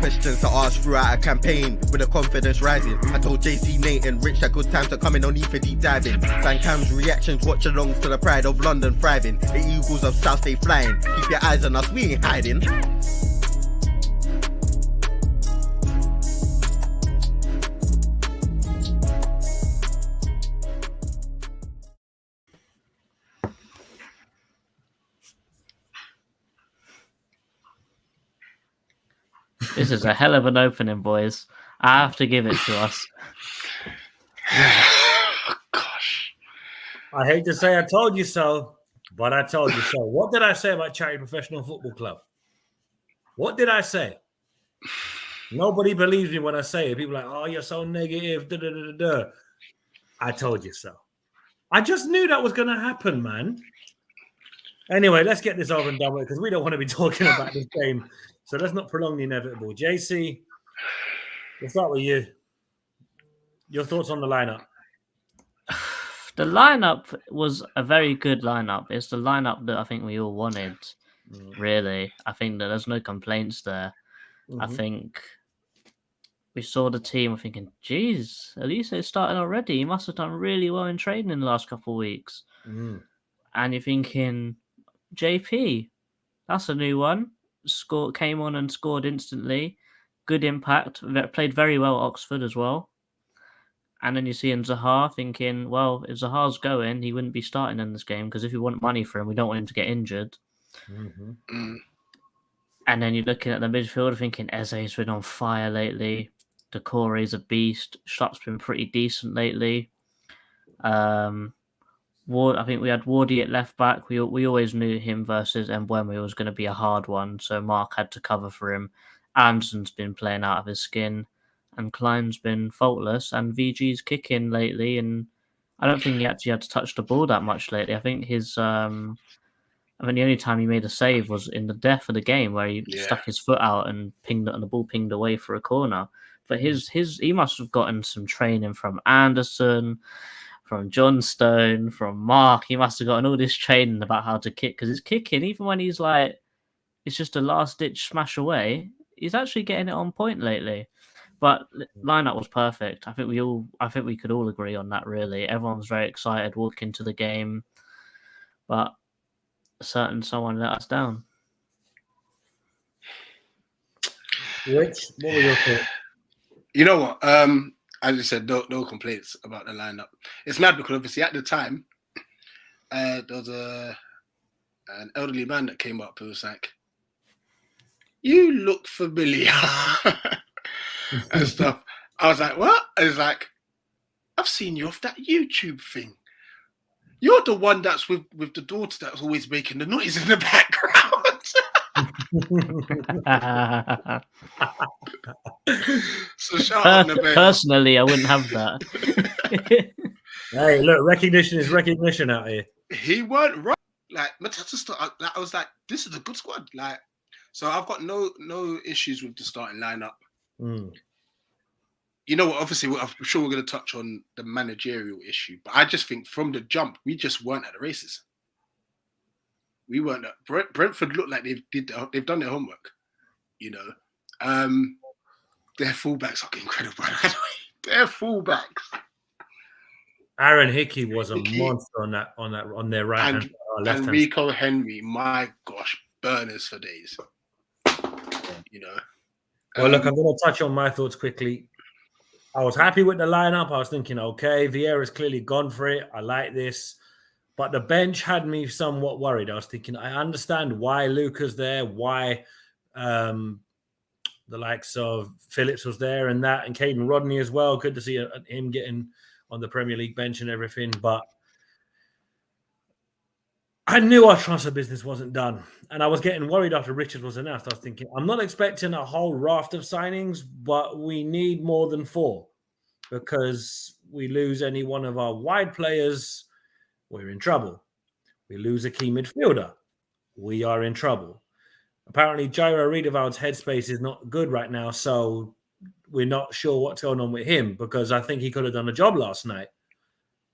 questions to ask throughout a campaign with the confidence rising. I told JC, Nate and Rich that good times are coming, no need for deep diving. Fan Cam's reactions, watch along to the pride of London thriving. The Eagles of South stay flying, keep your eyes on us, we ain't hiding. This is a hell of an opening, boys. I have to give it to us. Gosh. I hate to say I told you so, but I told you so. What did I say about Charity Professional Football Club? What did I say? Nobody believes me when I say it. People are like, oh, you're so negative. Da, da, da, da, da. I told you so. I just knew that was going to happen, man. Anyway, let's get this over and done with because we don't want to be talking about this game. So let's not prolong the inevitable. JC, we'll start with you. Your thoughts on the lineup? The lineup was a very good lineup. It's the lineup that I think we all wanted, really. I think that there's no complaints there. I think we saw the team thinking, geez, Elise is starting already. He must have done really well in training in the last couple of weeks. And you're thinking, JP, that's a new one. Came on and scored instantly. Good impact. Played very well at Oxford as well. And then you see in Zaha thinking, well, if Zaha's going, he wouldn't be starting in this game because if we want money for him, we don't want him to get injured. And then you're looking at the midfield thinking Eze's been on fire lately. Decore's a beast. Schlupp's been pretty decent lately. Ward, I think we had Wardy at left back. We always knew him versus Mbweme was going to be a hard one, so Mark had to cover for him. Anderson's been playing out of his skin, and Klein's been faultless. And VG's kicking lately, and I don't think he actually had to touch the ball that much lately. I think his, the only time he made a save was in the death of the game where he stuck his foot out and pinged it, and the ball pinged away for a corner. But he must have gotten some training from Anderson, from John Stone, from Mark. He must have gotten all this training about how to kick because his kicking, even when he's like, it's just a last-ditch smash away, he's actually getting it on point lately. But lineup was perfect. I think we could all agree on that. Really, everyone's very excited walking into the game, but someone let us down. Rich, what were your thoughts? You know what? As you said, no complaints about the lineup. It's mad because obviously at the time, there was an elderly man that came up who was like, "You look familiar," and stuff. I was like, "What?" I was like, "I've seen you off that YouTube thing. You're the one that's with the daughter that's always making the noise in the background." So shout out Nevada. Personally, I wouldn't have that. Hey, look, recognition is recognition out here. He weren't right. Like Matata, I was like, this is a good squad. Like, so I've got no issues with the starting lineup. You know what? Obviously, I'm sure we're going to touch on the managerial issue, but I just think from the jump, we just weren't at the races. We weren't. Brentford looked like they've done their homework. You know, their fullbacks are incredible. Their fullbacks. Aaron Hickey was a monster on their right hand. And Rico Henry, my gosh, burners for days. You know. Well, look, I'm going to touch on my thoughts quickly. I was happy with the lineup. I was thinking, okay, Vieira's clearly gone for it. I like this. But the bench had me somewhat worried. I was thinking, I understand why Luca's there, why the likes of Phillips was there and that, and Caden Rodney as well. Good to see him getting on the Premier League bench and everything. But I knew our transfer business wasn't done. And I was getting worried after Richard was announced. I was thinking, I'm not expecting a whole raft of signings, but we need more than 4. Because we lose any one of our wide players, we're in trouble. We lose a key midfielder, we are in trouble. Apparently, Jairo Riedewald's headspace is not good right now, so we're not sure what's going on with him because I think he could have done a job last night.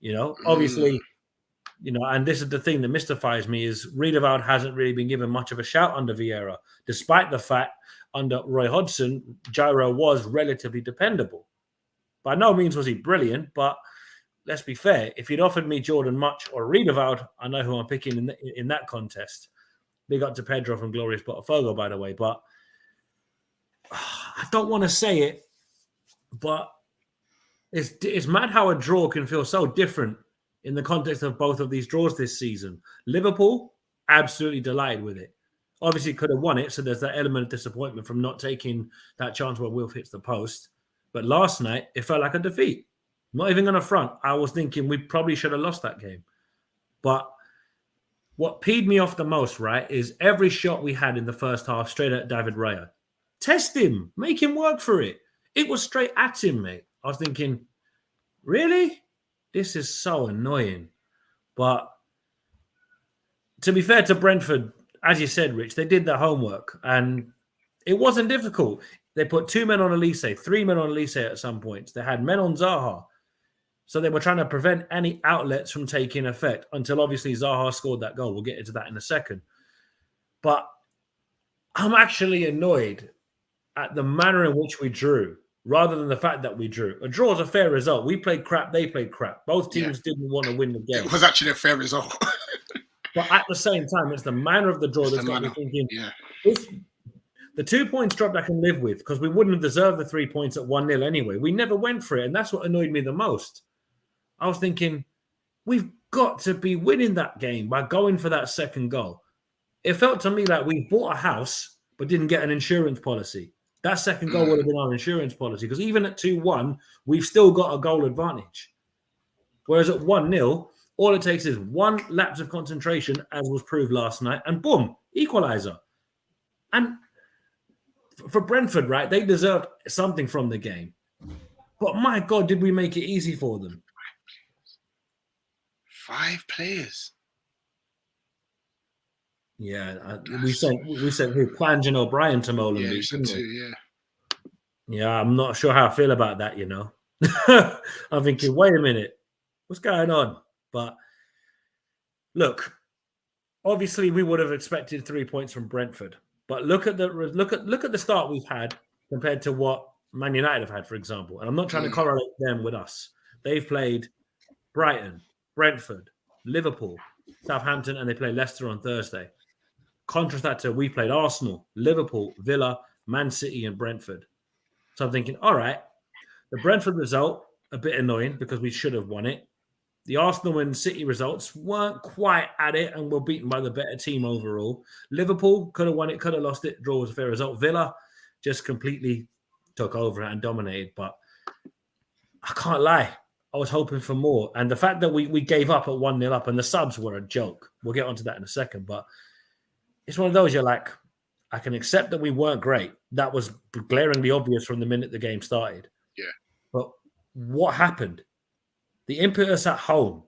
You know, obviously, and this is the thing that mystifies me is Riedewald hasn't really been given much of a shout under Vieira, despite the fact under Roy Hodgson, Gyro was relatively dependable. By no means was he brilliant, but let's be fair. If you'd offered me Jordan Much or Riedewald, I know who I'm picking in that contest. Big up to Pedro from Glorious Botafogo, by the way. But I don't want to say it, but it's mad how a draw can feel so different in the context of both of these draws this season. Liverpool, absolutely delighted with it. Obviously, could have won it, so there's that element of disappointment from not taking that chance where Wilf hits the post. But last night, it felt like a defeat. Not even going to front. I was thinking we probably should have lost that game. But what peed me off the most, right, is every shot we had in the first half straight at David Raya. Test him. Make him work for it. It was straight at him, mate. I was thinking, really? This is so annoying. But to be fair to Brentford, as you said, Rich, they did their homework and it wasn't difficult. They put 2 men on Elise, 3 men on Elise at some points. They had men on Zaha. So they were trying to prevent any outlets from taking effect until obviously Zaha scored that goal. We'll get into that in a second. But I'm actually annoyed at the manner in which we drew rather than the fact that we drew. A draw is a fair result. We played crap, they played crap. Both teams didn't want to win the game. It was actually a fair result. But at the same time, it's the manner of the draw that's got me thinking, the 2 points dropped I can live with because we wouldn't have deserved the 3 points at 1-0 anyway. We never went for it, and that's what annoyed me the most. I was thinking, we've got to be winning that game by going for that second goal. It felt to me like we bought a house but didn't get an insurance policy. That second goal would have been our insurance policy because even at 2-1, we've still got a goal advantage. Whereas at 1-0, all it takes is one lapse of concentration, as was proved last night, and boom, equaliser. And for Brentford, right, they deserved something from the game. But my God, did we make it easy for them? 5 players. Yeah, we sent who? Clange and O'Brien to Molenbeek, didn't we? Yeah. Yeah, I'm not sure how I feel about that, I'm thinking, wait a minute, what's going on? But look, obviously we would have expected 3 points from Brentford. But look at the start we've had compared to what Man United have had, for example. And I'm not trying to correlate them with us. They've played Brighton, Brentford, Liverpool, Southampton, and they play Leicester on Thursday. Contrast that to we played Arsenal, Liverpool, Villa, Man City, and Brentford. So I'm thinking, all right, the Brentford result, a bit annoying because we should have won it. The Arsenal and City results weren't quite at it and were beaten by the better team overall. Liverpool could have won it, could have lost it. Draw was a fair result. Villa just completely took over and dominated. But I can't lie. I was hoping for more. And the fact that we gave up at 1-0 up and the subs were a joke. We'll get onto that in a second. But it's one of those you're like, I can accept that we weren't great. That was glaringly obvious from the minute the game started. Yeah. But what happened? The impetus at home,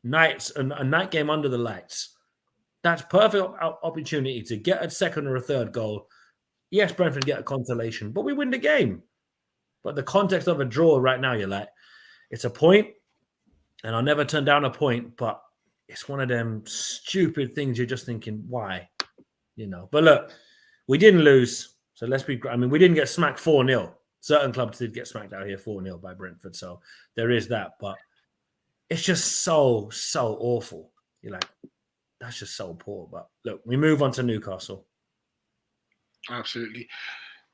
a night game under the lights. That's perfect opportunity to get a second or a third goal. Yes, Brentford get a consolation, but we win the game. But the context of a draw right now, you're like, it's a point, and I'll never turn down a point, but it's one of them stupid things you're just thinking, why? But look, we didn't lose, so we didn't get smacked 4-0. Certain clubs did get smacked out here 4-0 by Brentford, so there is that, but it's just so awful. You're like, that's just so poor. But look, we move on to Newcastle. Absolutely.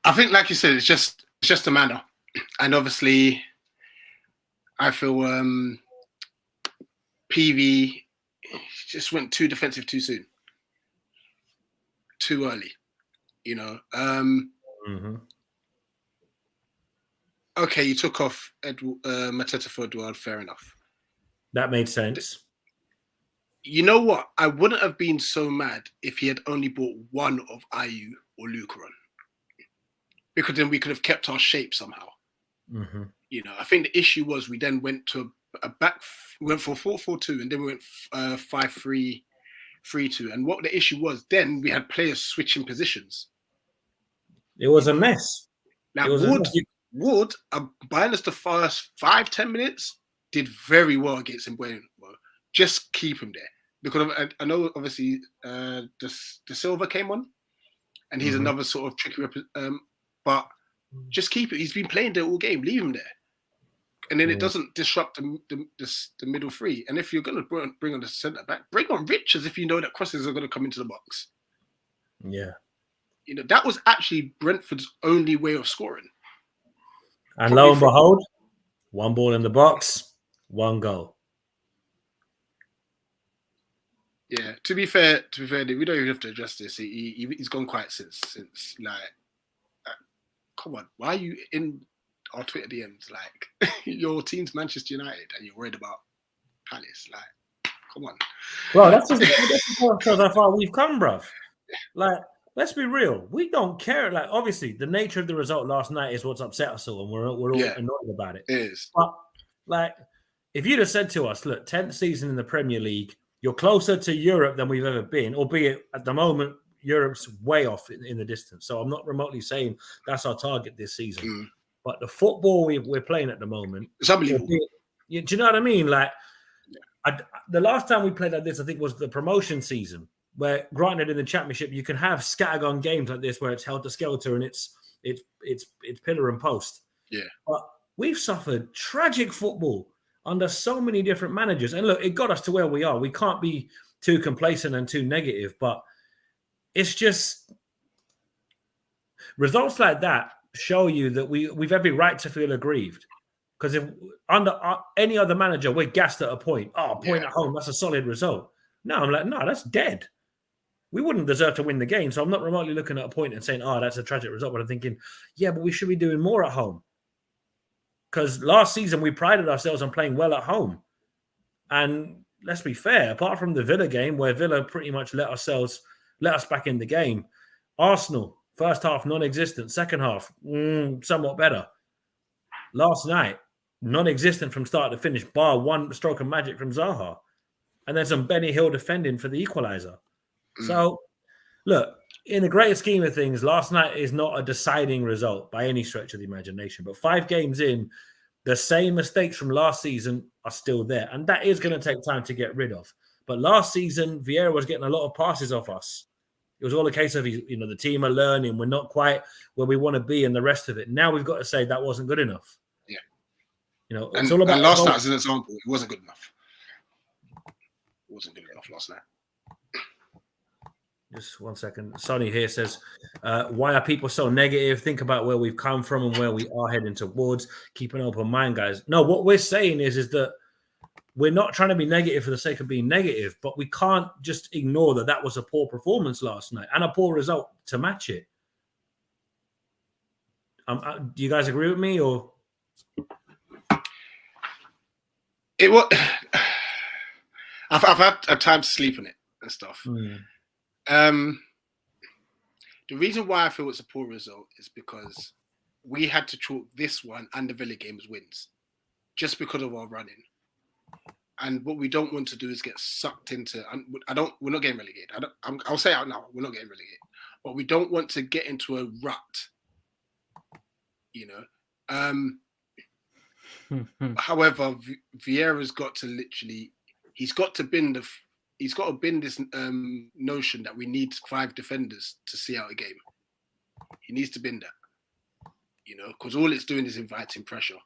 I think, like you said, it's just the manner. And obviously, I feel PV just went too defensive too soon. Too early, Okay, you took off Mateta for Eduard, fair enough. That made sense. You know what? I wouldn't have been so mad if he had only bought one of Ayew or Luca on. Because then we could have kept our shape somehow. Mm-hmm. I think the issue was we then went to we went for 4-4-2 and then we went 5-3-3-2. And what the issue was, then we had players switching positions. It was a mess. Now, Wood, minus the first 5-10 minutes, did very well against Mbeumo. just keep him there. Because I know, obviously, the Silva came on, and he's another sort of tricky but just keep it. He's been playing there all game. Leave him there. And then it doesn't disrupt the middle three. And if you're going to bring on the centre back, bring on Richards if you know that crosses are going to come into the box. Yeah. You know, that was actually Brentford's only way of scoring. And lo and behold, one ball in the box, one goal. Yeah, to be fair, we don't even have to address this. He's gone quiet since like, come on, why are you in our Twitter DMs like your team's Manchester United and you're worried about Palace? Like, come on. Well, that's how far we've come, bruv. Like, let's be real. We don't care. Like, obviously, the nature of the result last night is what's upset us all, and we're all annoyed about it. It is. But like, if you'd have said to us, look, 10th season in the Premier League, you're closer to Europe than we've ever been, albeit at the moment, Europe's way off in the distance. So I'm not remotely saying that's our target this season. But the football we're playing at the moment, it's unbelievable. Do you know what I mean? Like, the last time we played like this, I think, was the promotion season, where, granted, in the Championship, you can have scattergun games like this where it's helter-skelter and it's pillar and post. Yeah. But we've suffered tragic football under so many different managers. And look, it got us to where we are. We can't be too complacent and too negative, but it's just results like that show you that we've every right to feel aggrieved. Because if under any other manager, we're gassed at a point. Oh, a point at home, that's a solid result. No, I'm like, no, that's dead. We wouldn't deserve to win the game. So I'm not remotely looking at a point and saying, oh, that's a tragic result. But I'm thinking, yeah, but we should be doing more at home. Because last season, we prided ourselves on playing well at home. And let's be fair, apart from the Villa game, where Villa pretty much let us back in the game, Arsenal, first half, non-existent. Second half, somewhat better. Last night, non-existent from start to finish, bar one stroke of magic from Zaha. And then some Benny Hill defending for the equaliser. So, look, in the greater scheme of things, last night is not a deciding result by any stretch of the imagination. But 5 games in, the same mistakes from last season are still there. And that is going to take time to get rid of. But last season, Vieira was getting a lot of passes off us. It was all a case of, the team are learning. We're not quite where we want to be and the rest of it. Now we've got to say that wasn't good enough. Yeah. It's all about... And last night, as an example, it wasn't good enough. It wasn't good enough last night. Just 1 second. Sonny here says, why are people so negative? Think about where we've come from and where we are heading towards. Keep an open mind, guys. No, what we're saying is that we're not trying to be negative for the sake of being negative, but we can't just ignore that was a poor performance last night and a poor result to match it. Do you guys agree with me, or? It was... I've had time to sleep on it and stuff. The reason why I feel it's a poor result is because we had to chalk this one and the Villa game as wins just because of our running. And what we don't want to do is get sucked into. We're not getting relegated. I'll say it out now. We're not getting relegated, but we don't want to get into a rut. However, Vieira's got to literally. He's got to bend this notion that we need 5 defenders to see out a game. He needs to bend that, because all it's doing is inviting pressure.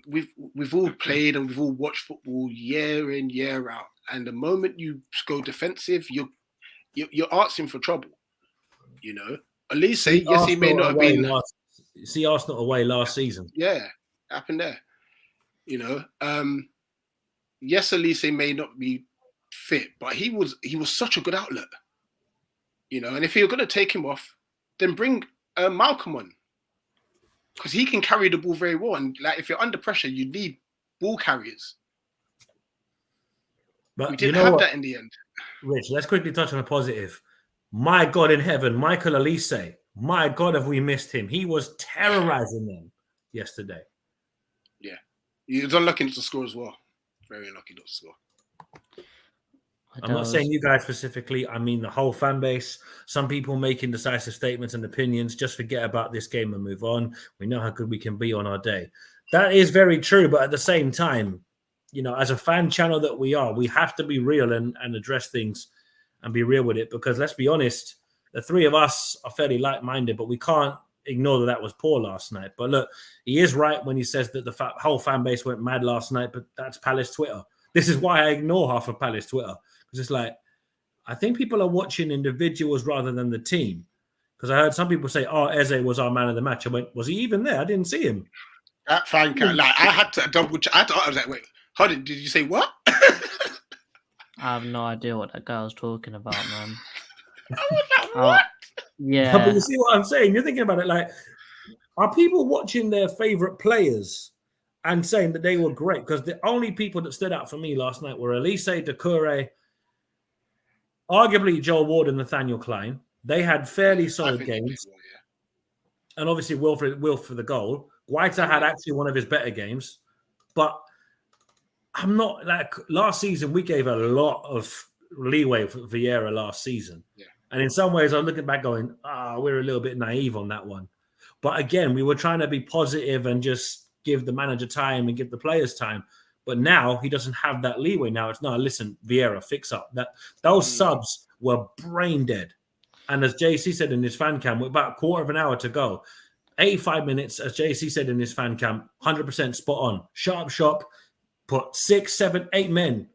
We've all played and we've all watched football year in, year out, and the moment you go defensive, you're asking for trouble. Elise, yes, he may not have been. See Arsenal away last season. Yeah, happened there. Yes, Elise may not be fit, but he was such a good outlet. And if you're going to take him off, then bring Malcolm on, because he can carry the ball very well. And like, if you're under pressure, you need ball carriers. But we didn't have that in the end. Rich, let's quickly touch on a positive. My God in heaven, Michael Elise. My God, have we missed him? He was terrorizing them yesterday. Yeah, he was unlucky not to score as well. Very unlucky not to score. I'm not saying you guys specifically. I mean the whole fan base. Some people making decisive statements and opinions. Just forget about this game and move on. We know how good we can be on our day. That is very true. But at the same time, as a fan channel that we are, we have to be real and address things and be real with it, because let's be honest, the three of us are fairly like-minded, but we can't ignore that was poor last night. But look, he is right when he says that the whole fan base went mad last night, but that's Palace Twitter. This is why I ignore half of Palace Twitter, because it's like, I think people are watching individuals rather than the team. Because I heard some people say, "Oh, Eze was our man of the match." I went, "Was he even there? I didn't see him." That fan count, like I had to double check. I was like, "Wait, hold it. Did you say what?" I have no idea what that girl's talking about, man. I was like, what? Yeah. But you see what I'm saying? You're thinking about it like, are people watching their favorite players and saying that they were great? Because the only people that stood out for me last night were Elise, Doucouré, arguably Joel Ward and Nathaniel Klein. They had fairly solid games. Well, yeah. And obviously Will for the goal. Guaita had actually one of his better games. But I'm not like last season, we gave a lot of leeway for Vieira last season. Yeah. And in some ways, I'm looking back going, we're a little bit naive on that one. But again, we were trying to be positive and just give the manager time and give the players time. But now he doesn't have that leeway. Now it's no, listen, Vieira, fix up. Those subs were brain dead. And as JC said in his fan cam, with about a quarter of an hour to go, 85 minutes, as JC said in his fan cam, 100% spot on. Sharp shop, put 6, 7, 8 men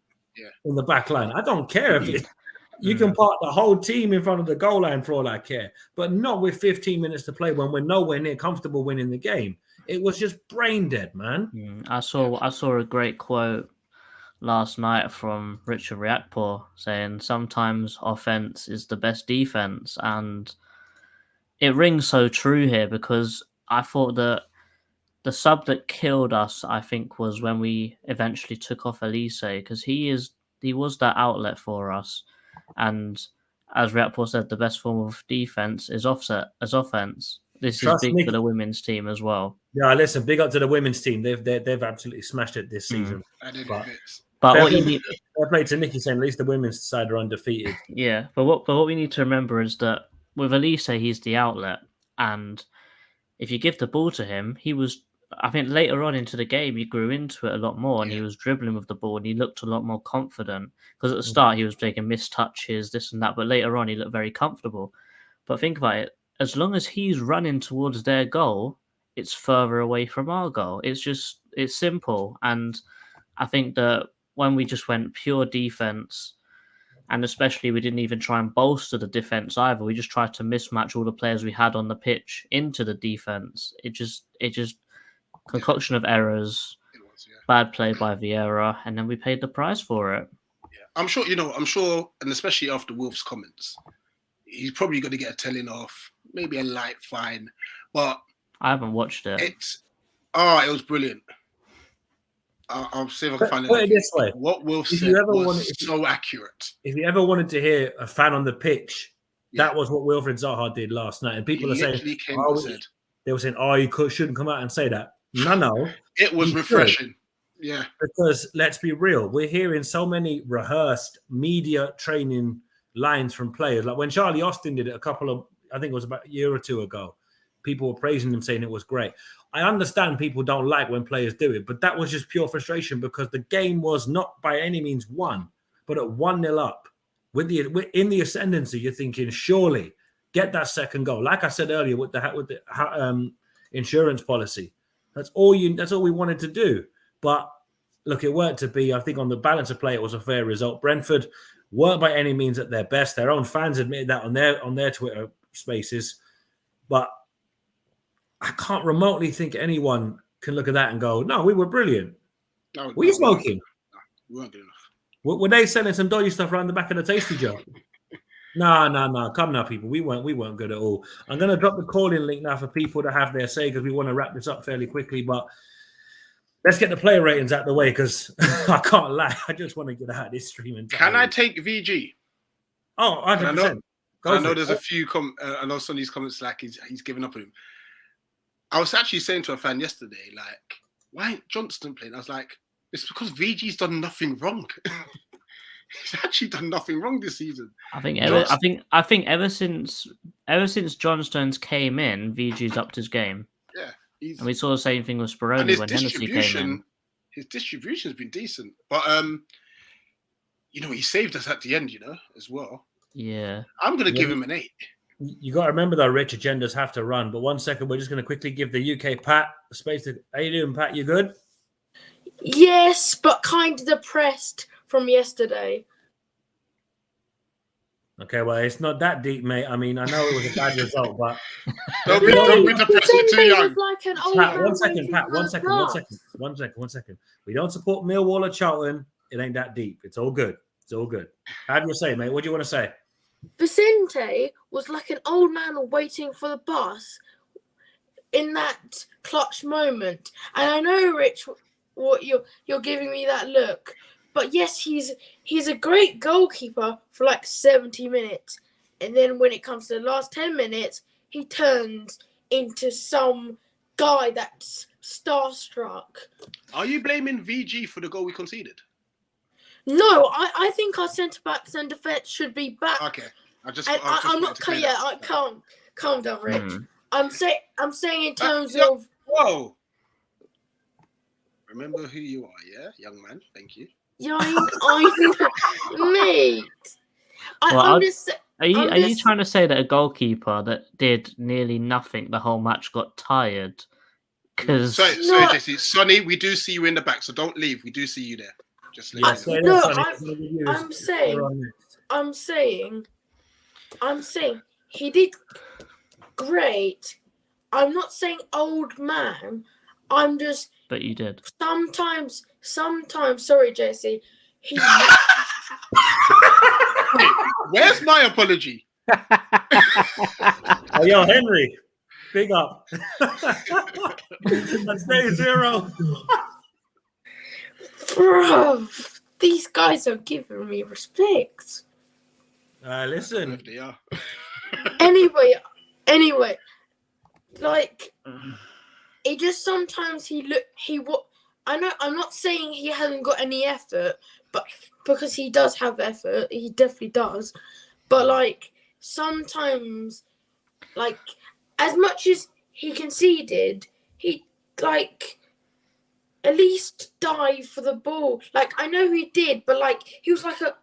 in the back line. I don't care if you can park the whole team in front of the goal line for all I care, but not with 15 minutes to play when we're nowhere near comfortable winning the game. It was just brain dead, man. I saw a great quote last night from Richard Riakporhe saying sometimes offense is the best defense, and it rings so true here, because I thought that the sub that killed us, I think, was when we eventually took off Elise, because he was that outlet for us. And as Riakporhe said, the best form of defense is offense. This is big for the women's team as well. Yeah, listen, big up to the women's team. They've absolutely smashed it this season. But what you need, I played to Nicky saying at least the women's side are undefeated. Yeah, but what we need to remember is that with Elise, he's the outlet, and if you give the ball to him, I think later on into the game, he grew into it a lot more, and he was dribbling with the ball, and he looked a lot more confident. Because at the start, he was taking missed touches, this and that, but later on, he looked very comfortable. But think about it, as long as he's running towards their goal, it's further away from our goal. It's simple. And I think that when we just went pure defense, and especially we didn't even try and bolster the defense either, we just tried to mismatch all the players we had on the pitch into the defense. It just concoction of errors, bad play by Vieira, and then we paid the price for it. Yeah, I'm sure, and especially after Wolf's comments, he's probably going to get a telling off, maybe a light fine. But I haven't watched it. It was brilliant. I'll see if I can find it. Put it this way: what Wolf said was so accurate. If you ever wanted to hear a fan on the pitch, that was what Wilfred Zaha did last night. And people are saying, they were saying, you shouldn't come out and say that. No. It was refreshing. Yeah. Because let's be real, we're hearing so many rehearsed media training lines from players. Like when Charlie Austin did it I think it was about a year or two ago, people were praising him, saying it was great. I understand people don't like when players do it, but that was just pure frustration because the game was not by any means won, but at 1-0 up. In the ascendancy, you're thinking, surely get that second goal. Like I said earlier with the insurance policy, that's all we wanted to do. But look, it weren't to be. I think on the balance of play, it was a fair result. Brentford weren't by any means at their best. Their own fans admitted that on their Twitter spaces. But I can't remotely think anyone can look at that and go, "No, we were brilliant." Were you smoking? No, we weren't good enough. Were they selling some dodgy stuff around the back of the tasty jar? No. Come now, people. We weren't good at all. I'm going to drop the call-in link now for people to have their say because we want to wrap this up fairly quickly. But let's get the player ratings out the way because I can't lie. I just want to get out of this stream. Can I take VG? Oh, 100%. I know there's a few. I know some of these comments like he's given up on him. I was actually saying to a fan yesterday, like, why ain't Johnston playing? I was like, it's because VG's done nothing wrong. He's actually done nothing wrong this season. I think ever since Johnstone's came in, VG's upped his game. Yeah, and we saw the same thing with Speroni when Hennessy came in. his distribution's been decent. But he saved us at the end, as well. Yeah. I'm gonna give him an 8. You got to remember that rich agendas have to run. But 1 second, we're just going to quickly give the UK Pat the space to. How you doing, Pat? You good? Yes, but kind of depressed from yesterday. Okay, well, it's not that deep, mate. I mean, I know it was a bad result, but Don't be depressed. You're too Vicente young. was like an old Pat, man 1 second, waiting Pat, for 1 the second, bus. 1 second. We don't support Millwall or Charlton. It ain't that deep. It's all good. It's all good. How do you say, mate? What do you want to say? Vicente was like an old man waiting for the bus in that clutch moment. And I know, Rich, what you're giving me that look. But yes, he's a great goalkeeper for like 70 minutes. And then when it comes to the last 10 minutes, he turns into some guy that's starstruck. Are you blaming VG for the goal we conceded? No, I think our centre-backs and defence should be back. Okay. I'm not. Calm down, Rich. I'm saying in terms yeah. of. Whoa. Remember who you are, yeah, young man. Thank you. Yeah, mate. Are you trying to say that a goalkeeper that did nearly nothing the whole match got tired? Because sorry, Jesse. Sonny, we do see you in the back, so don't leave. We do see you there. Just let you know. I'm saying he did great. I'm not saying old man. I'm just. But you did. Sometimes. Sorry, Jesse. Where's my apology? Oh, yo, Henry, big up. That's day 0. Bro, these guys are giving me respect. Listen. They are. Anyway, like it just sometimes I know I'm not saying he hasn't got any effort, but because he does have effort, he definitely does. But like sometimes, like as much as he conceded, he like at least dive for the ball. Like I know he did, but like he was like a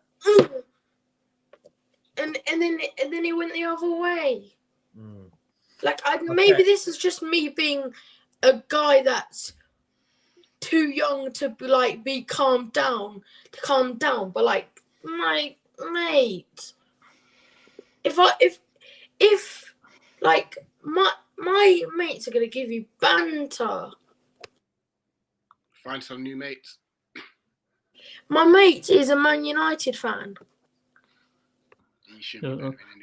and then he went the other way. Like maybe this is just me being a guy that's too young to be calmed down. But like my mate, if like my mates are gonna give you banter. Find some new mates. My mate is a Man United fan.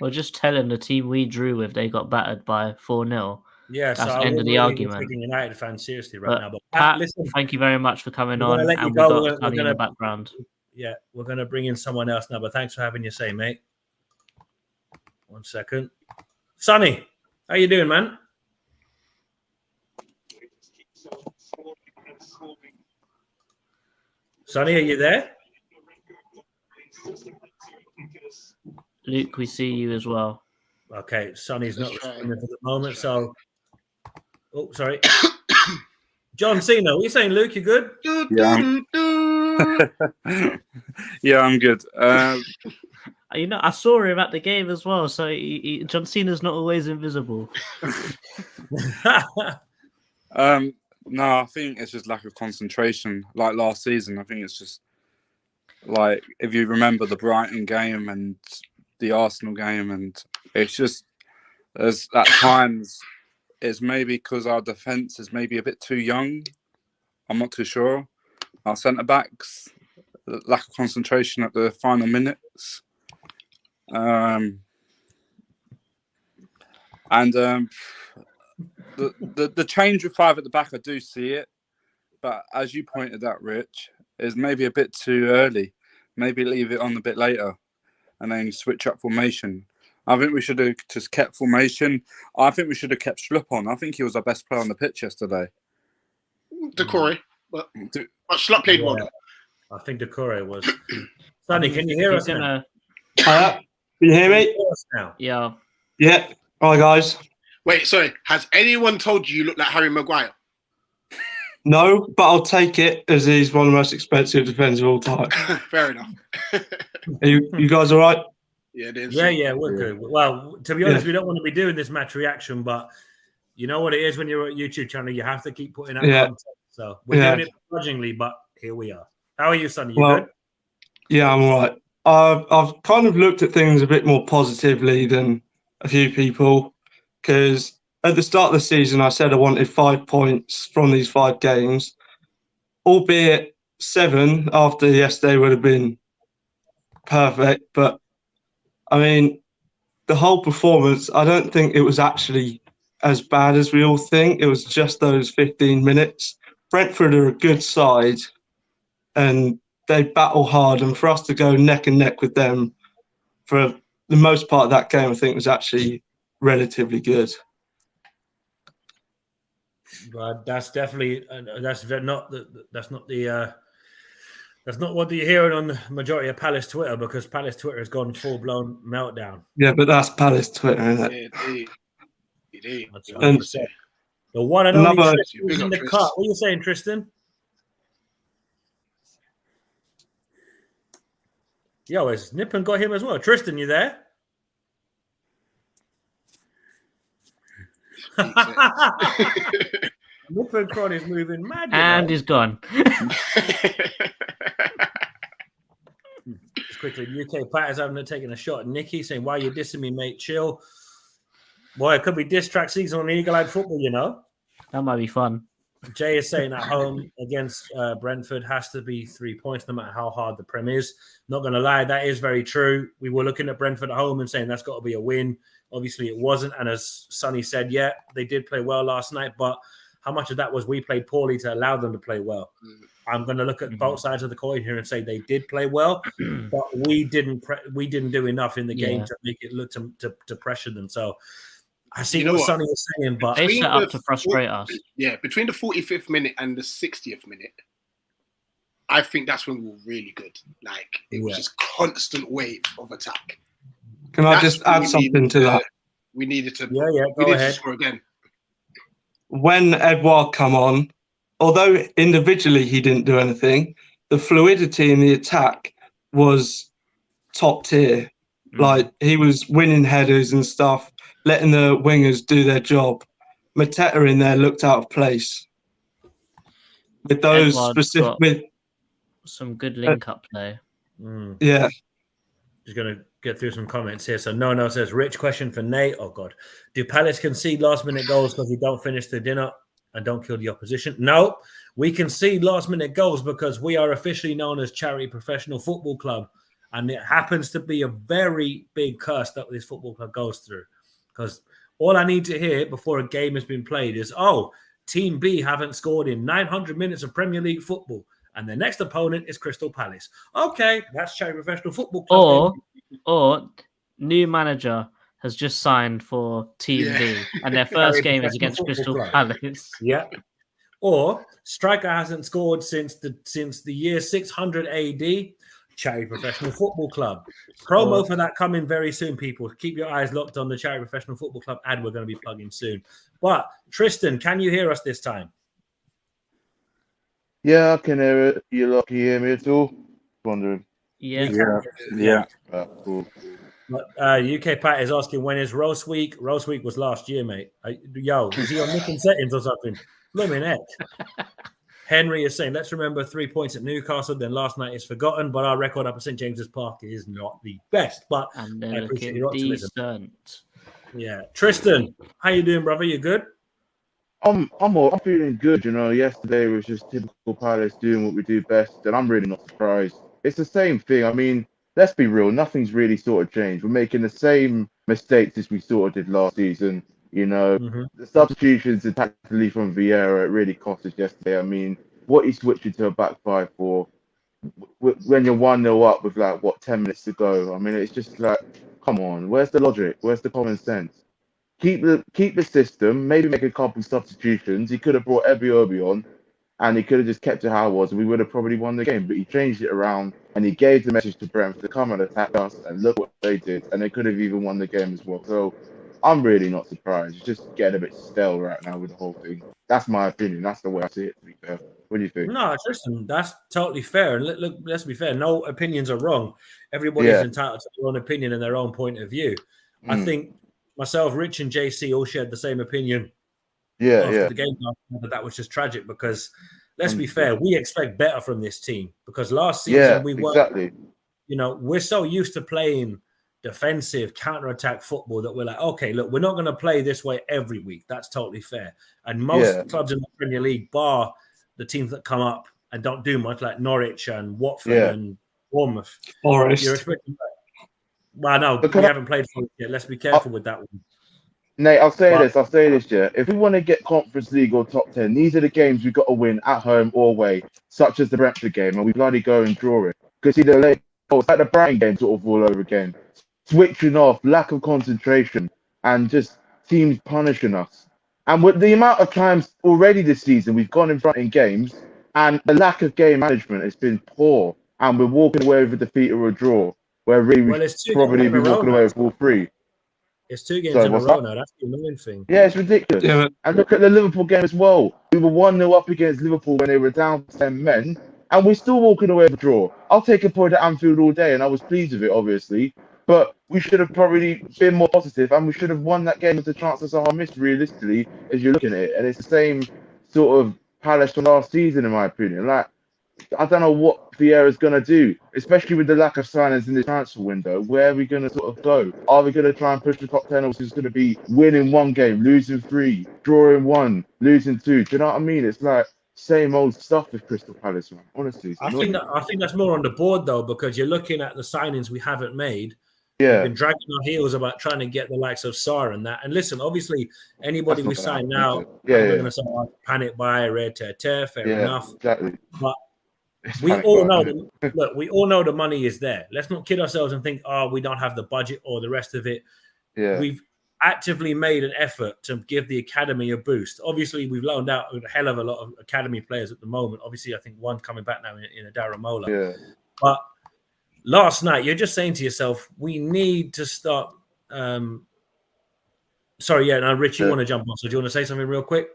Well, just tell him the team we drew with, they got battered by 4-0. Yeah, that's so the end of the argument. Taking United fans seriously right now. But Pat, listen, thank you very much for coming on. And we've got Sonny in the background. Yeah, we're going to bring in someone else now, but thanks for having your say, mate. 1 second. Sonny, how you doing, man? Sonny, are you there? Luke, we see you as well. Okay, Sonny's not responding for the moment, so... Oh, sorry. John Cena, what are you saying, Luke? You good? Yeah, yeah, I'm good. I saw him at the game as well, so John Cena's not always invisible. No, I think it's just lack of concentration. Like last season, I think it's just like if you remember the Brighton game and the Arsenal game, and it's just there's at times it's maybe because our defense is maybe a bit too young. I'm not too sure. Our centre backs, lack of concentration at the final minutes, The change with 5 at the back, I do see it, but as you pointed out, Rich, is maybe a bit too early. Maybe leave it on a bit later, and then switch up formation. I think we should have just kept formation. I think we should have kept Schlupp on. I think he was our best player on the pitch yesterday. Decore, but Schlupp played well. I think Decore was. Sonny, can you hear us now? Can you hear me? Yeah. Yeah. All right, guys. Wait, sorry. Has anyone told you look like Harry Maguire? No, but I'll take it as he's one of the most expensive defenders of all time. Fair enough. Are you guys all right? Yeah, We're good. Well, to be honest, we don't want to be doing this match reaction, but you know what it is when you're at YouTube channel, you have to keep putting out content. So we're doing it begrudgingly, but here we are. How are you, Sonny? You good? Yeah, I'm all right. I've kind of looked at things a bit more positively than a few people, because at the start of the season, I said I wanted 5 points from these 5 games, albeit 7 after yesterday would have been perfect. But I mean, the whole performance, I don't think it was actually as bad as we all think. It was just those 15 minutes. Brentford are a good side and they battle hard. And for us to go neck and neck with them for the most part of that game, I think was actually relatively good. But that's definitely that's not what you're hearing on the majority of Palace Twitter, because Palace Twitter has gone full-blown meltdown. Yeah, but that's Palace Twitter, isn't it? And the one and only Tristan in the cut. What are you saying, Tristan? Yo, has Nippon got him as well? Tristan, you there? Nippon Cron is moving mad. And he's gone. Just quickly, UK Pat is taking a shot at Nicky, saying, "Why are you dissing me, mate? Chill." Boy, it could be diss track season on Eagle-Eyed Football, you know. That might be fun. Jay is saying at home against Brentford has to be 3 points, no matter how hard the Prem is. Not going to lie, that is very true. We were looking at Brentford at home and saying that's got to be a win. Obviously, it wasn't. And as Sonny said, yeah, they did play well last night, but how much of that was we played poorly to allow them to play well? I'm going to look at both sides of the coin here and say they did play well, but we didn't do enough in the game to make it look to pressure them. So I see what Sonny is saying, but they set up to frustrate us. Yeah, between the 45th minute and the 60th minute, I think that's when we were really good. Like, it was just constant wave of attack. Can I just add something to that? We needed to. Go ahead. To score again. When Edouard come on, although individually he didn't do anything, the fluidity in the attack was top tier. Like, he was winning headers and stuff, letting the wingers do their job. Mateta in there looked out of place. With those specific, some good link up play. Yeah. Just going to get through some comments here. So no says, Rich, question for Nate. Oh, God. Do Palace concede last-minute goals because we don't finish the dinner and don't kill the opposition? No. We concede last-minute goals because we are officially known as Charity Professional Football Club. And it happens to be a very big curse that this football club goes through. Because all I need to hear before a game has been played is, Team B haven't scored in 900 minutes of Premier League football. And their next opponent is Crystal Palace. Okay, that's Charity Professional Football Club. Or new manager has just signed for Team B, and their first game is against Crystal Palace. Yeah. Or striker hasn't scored since the year 600 AD. Charity Professional Football Club. Promo for that coming very soon, people. Keep your eyes locked on the Charity Professional Football Club ad we're going to be plugging soon. But Tristan, can you hear us this time? Yeah, I can hear it. Can you hear me at all? Wondering. Yeah. Cool. But, UK Pat is asking, when is roast week? Roast week was last year, mate. Is he on nicking settings or something? Blooming heck. Henry is saying, let's remember 3 points at Newcastle, then last night is forgotten, but our record up at St. James's Park is not the best. But and I appreciate your optimism. Decent. Yeah. Tristan, how you doing, brother? You good? I'm feeling good. Yesterday was just typical Palace doing what we do best, and I'm really not surprised. It's the same thing. I mean, let's be real. Nothing's really sort of changed. We're making the same mistakes as we sort of did last season. The substitutions tactically from Vieira, it really cost us yesterday. I mean, what he switched into a back five for when you're 1-0 up with 10 minutes to go. I mean, it's just like, come on, where's the logic? Where's the common sense? Keep the system, maybe make a couple substitutions. He could have brought Obi on, and he could have just kept it how it was, and we would have probably won the game. But he changed it around, and he gave the message to Brentford to come and attack us, and look what they did. And they could have even won the game as well. So I'm really not surprised. It's just getting a bit stale right now with the whole thing. That's my opinion. That's the way I see it, to be fair. What do you think? No, Tristan, that's totally fair. And look, let's be fair. No opinions are wrong. Everybody's Yeah. entitled to their own opinion and their own point of view. I Mm. think myself, Rich, and JC all shared the same opinion Yeah, after yeah. the game. That was just tragic because, let's be 100%. fair, we expect better from this team because last season we weren't. Exactly. You know, we're so used to playing defensive counter-attack football that we're like, okay, look, we're not going to play this way every week. That's totally fair. And most Yeah. clubs in the Premier League, bar the teams that come up and don't do much, like Norwich and Watford and Bournemouth, Forest. you're expecting that. Well, no, But we haven't played for it yet. Let's be careful with that one. Nate, I'll say But- this, yeah. If we want to get Conference League or top 10, these are the games we've got to win at home or away, such as the Brentford game, and we bloody go and draw it. Because see, the late goals, like the Brighton game, sort of all over again. Switching off, lack of concentration, and just teams punishing us. And with the amount of times already this season we've gone in front in games, and the lack of game management has been poor, and we're walking away with a defeat or a draw, where really we Well, it's 2 should probably games be in a row walking now. away with all three. It's 2 games Sorry, in a what's row that? now. That's the annoying thing. Yeah, it's ridiculous. Yeah, And look at the Liverpool game as well. We were 1-0 up against Liverpool when they were down to 10 men, and we're still walking away with a draw. I'll take a point at Anfield all day, and I was pleased with it, obviously. But we should have probably been more positive, and we should have won that game with the chances are missed, realistically, as you're looking at it. And it's the same sort of Palace from last season, in my opinion. Like, I don't know what Vieira's going to do, especially with the lack of signings in the transfer window. Where are we going to sort of go? Are we going to try and push the top 10, or is it going to be winning 1 game, losing 3, drawing 1, losing 2? Do you know what I mean? It's like same old stuff with Crystal Palace, man. Honestly, it's I annoying. think that's more on the board, though, because you're looking at the signings we haven't made. Yeah, We've been dragging our heels about trying to get the likes of Sarr and that. And listen, obviously, anybody That's we not sign gonna now, happen, is it? Yeah, we're yeah. going to say, oh, panic buy, rare tear, fair Yeah, enough. exactly. But It's we panic all buying, know isn't that, look, we all know the money is there. Let's not kid ourselves and think, oh, we don't have the budget or the rest of it. Yeah, We've actively made an effort to give the academy a boost. Obviously, we've loaned out a hell of a lot of academy players at the moment. Obviously, I think one coming back now in a Daramola. yeah. But last night, you're just saying to yourself, we need to start. Sorry, yeah, no, Rich, you want to jump on. So do you want to say something real quick?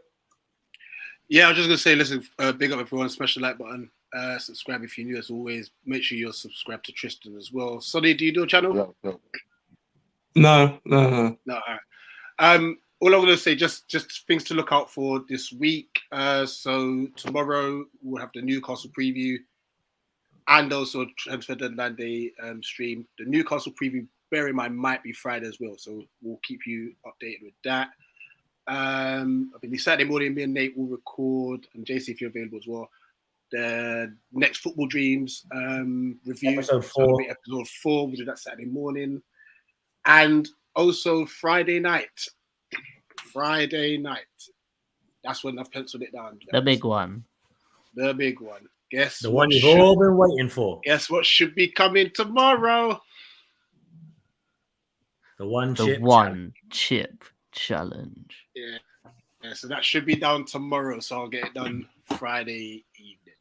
Yeah, I was just going to say, listen, big up everyone, smash the like button, subscribe if you're new as always. Make sure you're subscribed to Tristan as well. Sonny, do you do a channel? No. No, all right. All I'm going to say, just things to look out for this week. So tomorrow we'll have the Newcastle preview and also Transfer Deadline Day stream. The Newcastle preview, bear in mind, might be Friday as well. So we'll keep you updated with that. I think Saturday morning, me and Nate will record, and JC, if you're available as well, the next Football Dreams review. Episode 4. So episode 4, we'll do that Saturday morning. And also Friday night. That's when I've penciled it down. The big one. The big one. Guess The what one you've all been waiting for. Guess what should be coming tomorrow? The one chip challenge. Yeah, so that should be down tomorrow. So I'll get it done Friday evening.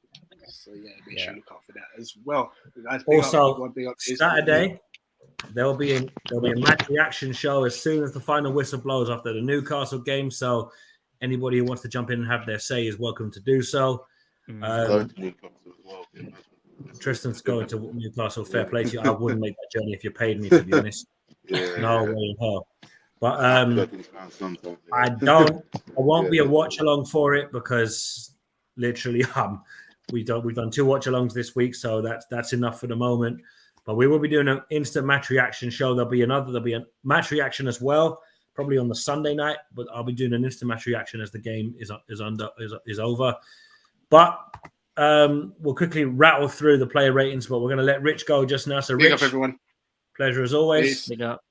So yeah, make sure you look out for that as well. Guys, Also, big up Saturday, there'll be a match reaction show as soon as the final whistle blows after the Newcastle game. So anybody who wants to jump in and have their say is welcome to do so. Tristan's going to Newcastle. Fair play to you. I wouldn't make that journey if you paid me, to be honest. No way in hell. But I won't be a watch along for it because literally we've done 2 watch alongs this week, so that's enough for the moment. But we will be doing an instant match reaction show. There'll be a match reaction as well, probably on the Sunday night. But I'll be doing an instant match reaction as the game is over. But we'll quickly rattle through the player ratings. But we're going to let Rich go just now. So big Rich, up everyone. Pleasure as always. Big up.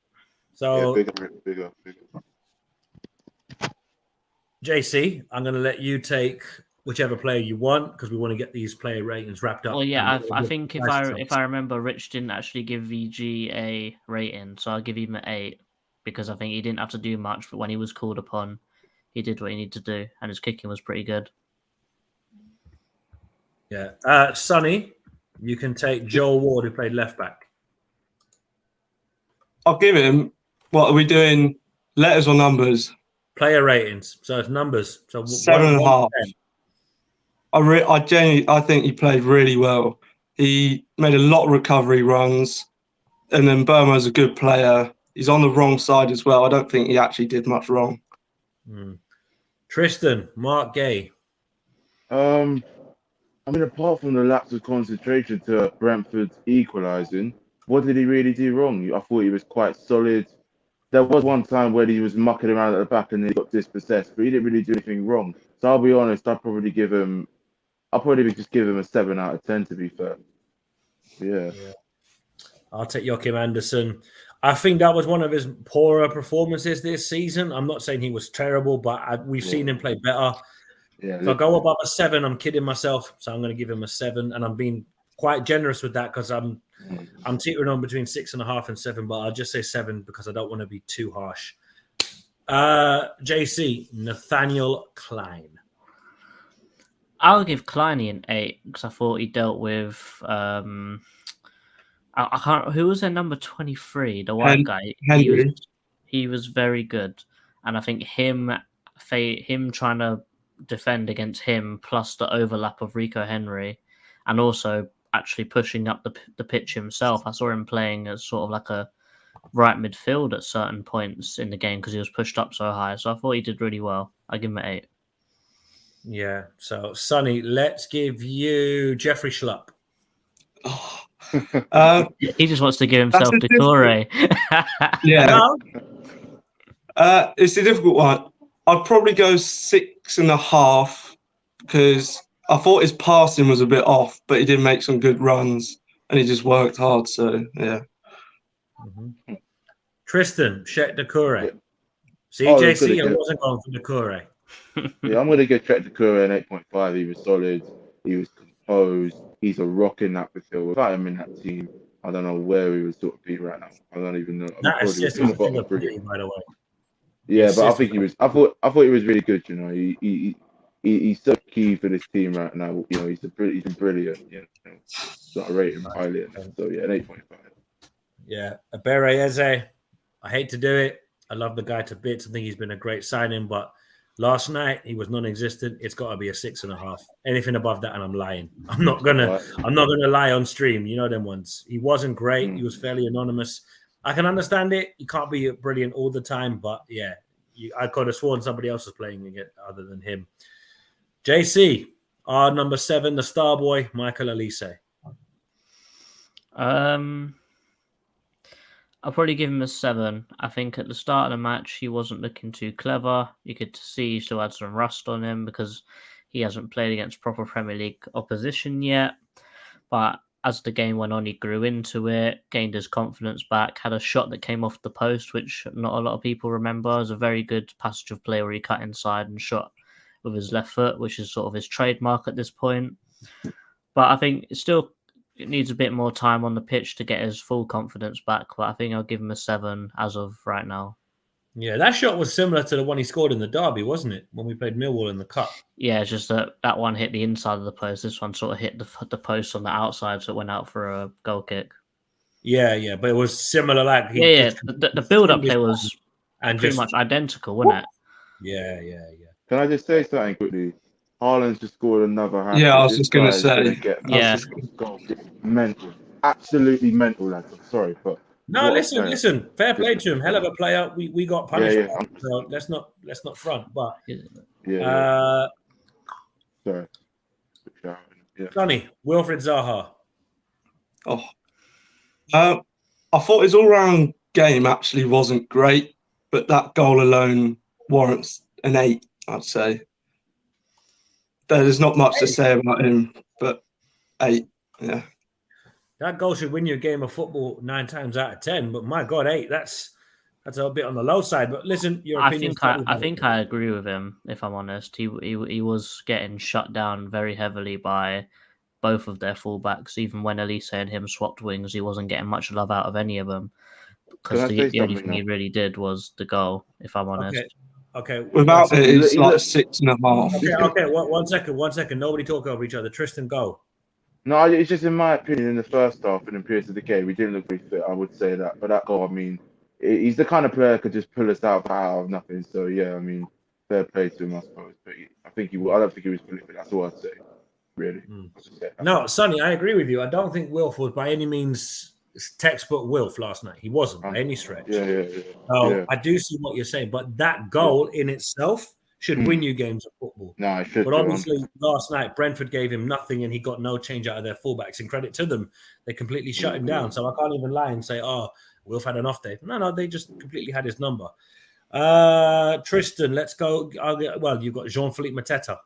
So big up. JC, I'm going to let you take whichever player you want because we want to get these player ratings wrapped up. Well, yeah, I think if I remember, Rich didn't actually give VG a rating, so I'll give him an 8 because I think he didn't have to do much, but when he was called upon, he did what he needed to do, and his kicking was pretty good. Yeah, Sonny, you can take Joel Ward, who played left back. I'll give him. What are we doing? Letters or numbers? Player ratings. So it's numbers. So 7.5. 1 to 10. I think he played really well. He made a lot of recovery runs, and then Burma's a good player. He's on the wrong side as well. I don't think he actually did much wrong. Tristan, Mark Gay. I mean, apart from the lapse of concentration to Brentford equalising, what did he really do wrong? I thought he was quite solid. There was one time where he was mucking around at the back and he got dispossessed, but he didn't really do anything wrong. So I'll be honest, I'll probably just give him a 7 out of 10, to be fair. Yeah. I'll take Joachim Andersen. I think that was one of his poorer performances this season. I'm not saying he was terrible, but we've seen him play better. Yeah. If I go above a 7, I'm kidding myself. So I'm going to give him a 7, and I'm being quite generous with that because I'm teetering on between 6.5 and 7, but I'll just say 7 because I don't want to be too harsh. JC, Nathaniel Klein. I'll give Kleiny an 8 because I thought he dealt with. I can't. Who was their number 23? The white guy. Henry. He was very good, and I think him trying to defend against him, plus the overlap of Rico Henry, and also actually pushing up the pitch himself. I saw him playing as sort of like a right midfield at certain points in the game because he was pushed up so high. So I thought he did really well. I give him an 8. Yeah. So Sonny, let's give you Jeffrey Schlupp. He just wants to give himself to Corey. Yeah. It's a difficult one. I'd probably go 6.5 because I thought his passing was a bit off, but he did make some good runs and he just worked hard. So, yeah. Tristan, Sheikh Doucouré. Yeah. CJC, I wasn't going for Doucouré. Yeah, I'm going to give Trek Doucouré an 8.5. He was solid. He was composed. He's a rock in that midfield. Without him in that team, I don't know where we would sort of be right now. I don't even know. That assist was a thing of beauty, by the way. Yeah, but I think he was. I thought he was really good. You know, he's so key for this team right now. You know, he's been brilliant. You know, so I rate him highly. So yeah, an 8.5. Yeah, Abere Eze. I hate to do it. I love the guy to bits. I think he's been a great signing, but last night he was non-existent. It's got to be a 6.5. Anything above that, and I'm lying. I'm not gonna lie on stream. You know them ones. He wasn't great. He was fairly anonymous. I can understand it. You can't be brilliant all the time, but yeah, I could have sworn somebody else was playing it other than him. JC, our number 7, the star boy, Michael Elise. I'll probably give him a 7. I think at the start of the match, he wasn't looking too clever. You could see he still had some rust on him because he hasn't played against proper Premier League opposition yet. But as the game went on, he grew into it, gained his confidence back, had a shot that came off the post, which not a lot of people remember. It was a very good passage of play where he cut inside and shot with his left foot, which is sort of his trademark at this point. But I think it needs a bit more time on the pitch to get his full confidence back. But I think I'll give him a 7 as of right now. Yeah, that shot was similar to the one he scored in the derby, wasn't it? When we played Millwall in the cup. Yeah, it's just that one hit the inside of the post. This one sort of hit the post on the outside, so it went out for a goal kick. Yeah, but it was similar. Like the build-up play was pretty much identical, wasn't it? Yeah. Can I just say something quickly? Haaland's just scored another hat. Yeah, I was just going to say. Mental. Absolutely mental, lads. I'm sorry, but. No, listen. Fair play to him. Hell of a player. We got punished. Yeah. So let's not front. But sorry. Yeah. Sonny, Wilfred Zaha. I thought his all-round game actually wasn't great, but that goal alone warrants an 8, I'd say. There's not much to say about him, but 8, yeah. That goal should win you a game of football 9 times out of 10. But my God, 8, that's a bit on the low side. But listen, your opinion. I think I agree with him, if I'm honest. He was getting shut down very heavily by both of their fullbacks. Even when Elise and him swapped wings, he wasn't getting much love out of any of them. Because the only thing he really did was the goal, if I'm honest. Okay. Without it, it's like 6.5. Okay. One second. Nobody talk over each other. Tristan, go. No, it's just in my opinion, in the first half and in periods of the game, we didn't look very fit. I would say that. But that goal, I mean, he's the kind of player that could just pull us out of nothing. So yeah, I mean, fair play to him, I suppose. But I think he will. I don't think he was prolific. That's all I'd say. Really. I'll just say that. No, Sonny, I agree with you. I don't think Wilf was by any means textbook Wilf last night. He wasn't by any stretch. Yeah. So I do see what you're saying, but that goal in itself should win you games of football. No, it should. But obviously, last night Brentford gave him nothing, and he got no change out of their fullbacks. And credit to them, they completely shut him down. So I can't even lie and say, "Oh, Wilf had an off day." No, they just completely had his number. Tristan, let's go. You've got Jean-Philippe Mateta.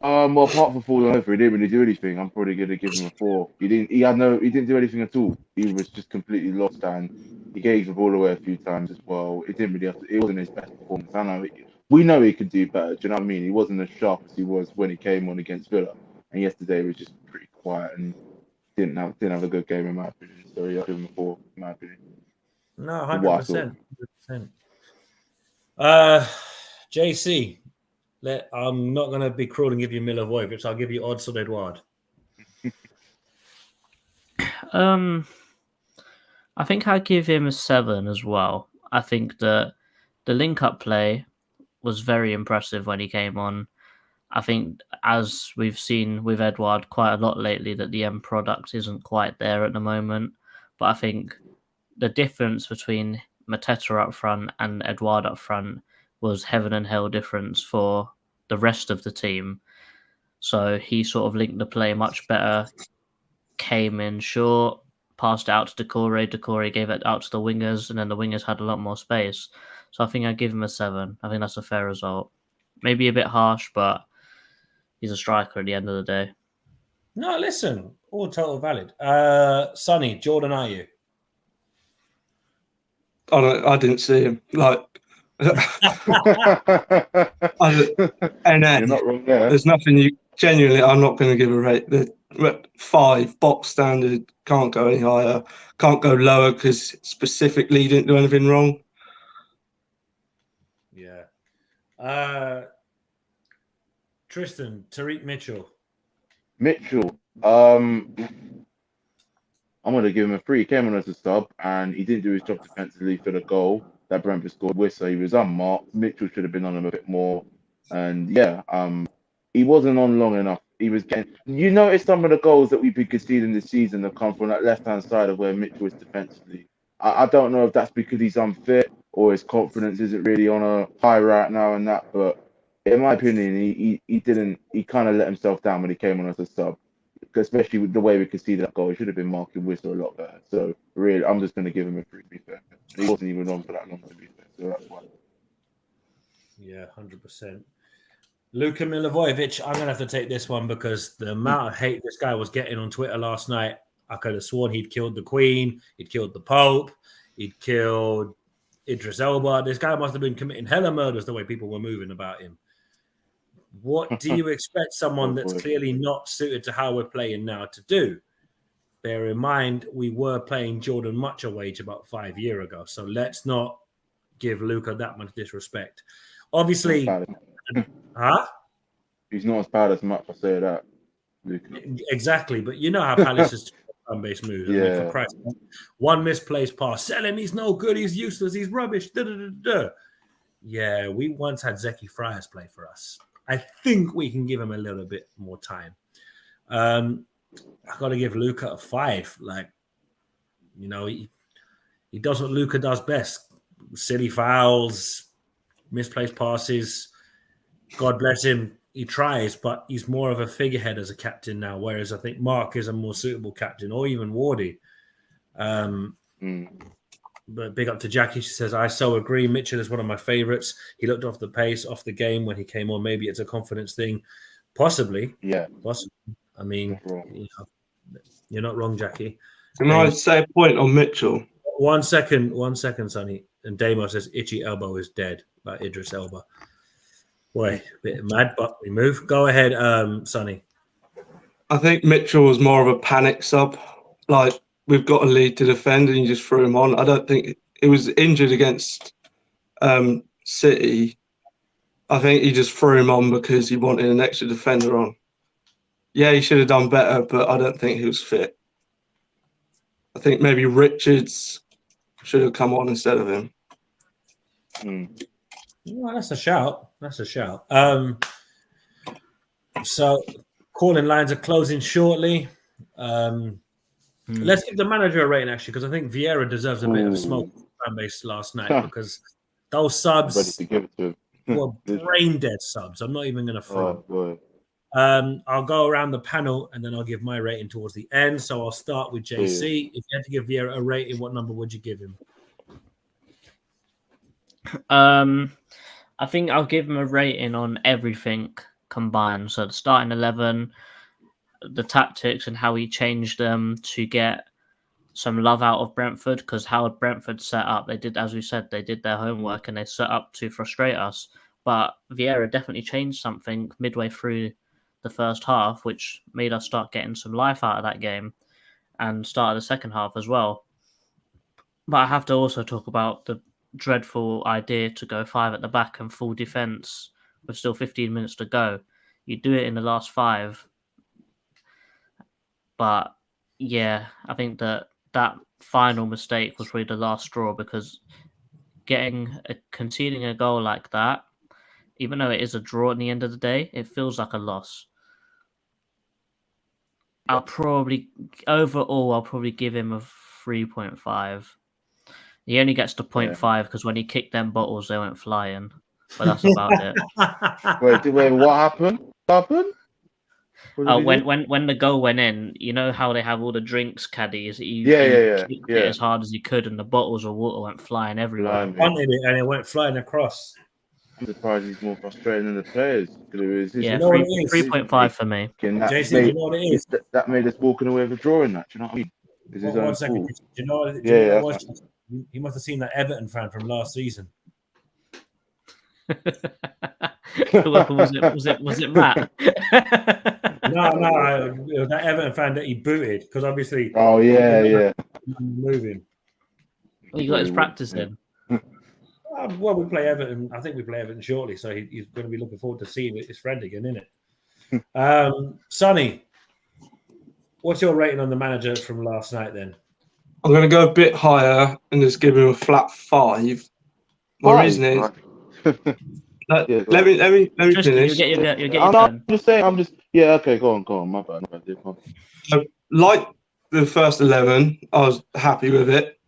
Well, apart from falling over, he didn't really do anything. I'm probably gonna give him a 4. He didn't do anything at all. He was just completely lost, and he gave the ball away a few times as well. It didn't really it wasn't his best performance. I know we know he could do better. Do you know what I mean? He wasn't as sharp as he was when he came on against Villa, and yesterday he was just pretty quiet and didn't have a good game in my opinion. So yeah, I'll give him a 4 in my opinion. No, 100%. JC. I'm not going to be cruel and give you Milivojevic. I'll give you Odson Edouard. I think I'd give him a 7 as well. I think that the link-up play was very impressive when he came on. I think, as we've seen with Edouard quite a lot lately, that the end product isn't quite there at the moment. But I think the difference between Mateta up front and Edouard up front was heaven and hell difference for the rest of the team. So he sort of linked the play much better, came in short, passed it out to Decore gave it out to the wingers, and then the wingers had a lot more space. So I think I'd give him a 7. I think that's a fair result. Maybe a bit harsh, but he's a striker at the end of the day. No, listen, all total valid. Sonny, Jordan, are you? I didn't see him. You're not wrong there. There's nothing genuinely. I'm not going to give a rate. The 5 box standard, can't go any higher, can't go lower because specifically he didn't do anything wrong. Yeah. Tristan, Tariq Mitchell. I'm going to give him a 3. He came on as a sub, and he didn't do his job defensively for the goal that Brentford scored with, so he was unmarked. Mitchell should have been on him a bit more. And yeah, he wasn't on long enough. He was getting. You notice some of the goals that we've been conceding this season have come from that left-hand side of where Mitchell is defensively. I don't know if that's because he's unfit or his confidence isn't really on a high right now and that, but in my opinion, he kind of let himself down when he came on as a sub. Especially with the way we conceded that goal, he should have been marking Whistle a lot better. So really, I'm just going to give him a 3, to be fair. He wasn't even on for that long, to be fair. So that's why. Yeah, 100%. Luka Milivojevic, I'm going to have to take this one because the amount of hate this guy was getting on Twitter last night, I could have sworn he'd killed the Queen, he'd killed the Pope, he'd killed Idris Elba. This guy must have been committing hella murders the way people were moving about him. What do you expect someone that's clearly not suited to how we're playing now to do? Bear in mind, we were playing Jordan much a wage about 5 years ago. So let's not give Luka that much disrespect. Obviously, He's not as bad as much, I say that. Luka. Exactly, but you know how Palace's fan-based moves. Yeah. I mean, for Christ, one misplaced pass, sell him, he's no good, he's useless, he's rubbish. Yeah, we once had Zeki Friars play for us. I think we can give him a little bit more time. I got to give Luka a 5. He does what Luka does best. Silly fouls, misplaced passes. God bless him. He tries, but he's more of a figurehead as a captain now, whereas I think Mark is a more suitable captain, or even Wardy. But big up to Jackie. She says, I so agree. Mitchell is one of my favourites. He looked off the pace, off the game when he came on. Maybe it's a confidence thing. Possibly. Yeah. Possibly. I mean, you're not wrong, Jackie. Can I say a point on Mitchell? 1 second, Sonny. And Damo says, itchy elbow is dead, like Idris Elba. Boy, a bit mad, but we move. Go ahead, Sonny. I think Mitchell was more of a panic sub. We've got a lead to defend and you just threw him on. I don't think he was injured against City. I think he just threw him on because he wanted an extra defender on. Yeah, he should have done better, but I don't think he was fit. I think maybe Richards should have come on instead of him. Well, that's a shout. So calling lines are closing shortly. Let's give the manager a rating, actually, because I think Vieira deserves a bit of smoke from the fan base last night because those I'm ready subs to give it to him. were brain dead subs. I'm not even going to front. Boy. I'll go around the panel and then I'll give my rating towards the end. So I'll start with JC. If you had to give Vieira a rating, what number would you give him? I think I'll give him a rating on everything combined. So the starting 11, the tactics and how he changed them to get some love out of Brentford, because how Brentford set up, they did, as we said, they did their homework and they set up to frustrate us. But Vieira definitely changed something midway through the first half, which made us start getting some life out of that game and started the second half as well. But I have to also talk about the dreadful idea to go 5 at the back and full defence with still 15 minutes to go. You do it in the last 5. But yeah, I think that final mistake was really the last straw, because conceding a goal like that, even though it is a draw at the end of the day, it feels like a loss. I'll probably give him a 3.5. He only gets to 0.5 because when he kicked them bottles, they went flying. But that's about it. Wait, what happened? When the goal went in, you know how they have all the drinks caddies? He kicked it as hard as he could, and the bottles of water went flying everywhere. Punted it, and it went flying across. I'm surprised he's more frustrating than the players. 3.5 for me. Jason, you know what it is? That made us walking away with a draw in that. Do you know what I mean? One second. Do you know what it was? He must have seen that Everton fan from last season. was it Matt? No, it was that Everton fan that he booted because obviously. Oh yeah. Moving. Well, he got his practice in. Well, we play Everton. I think we play Everton shortly, so he's going to be looking forward to seeing his friend again, isn't it? Sonny, what's your rating on the manager from last night then? I'm going to go a bit higher and just give him a flat 5. My reason is. Let me finish. I'm just saying. Okay. Go on. My bad. Like the first 11, I was happy with it.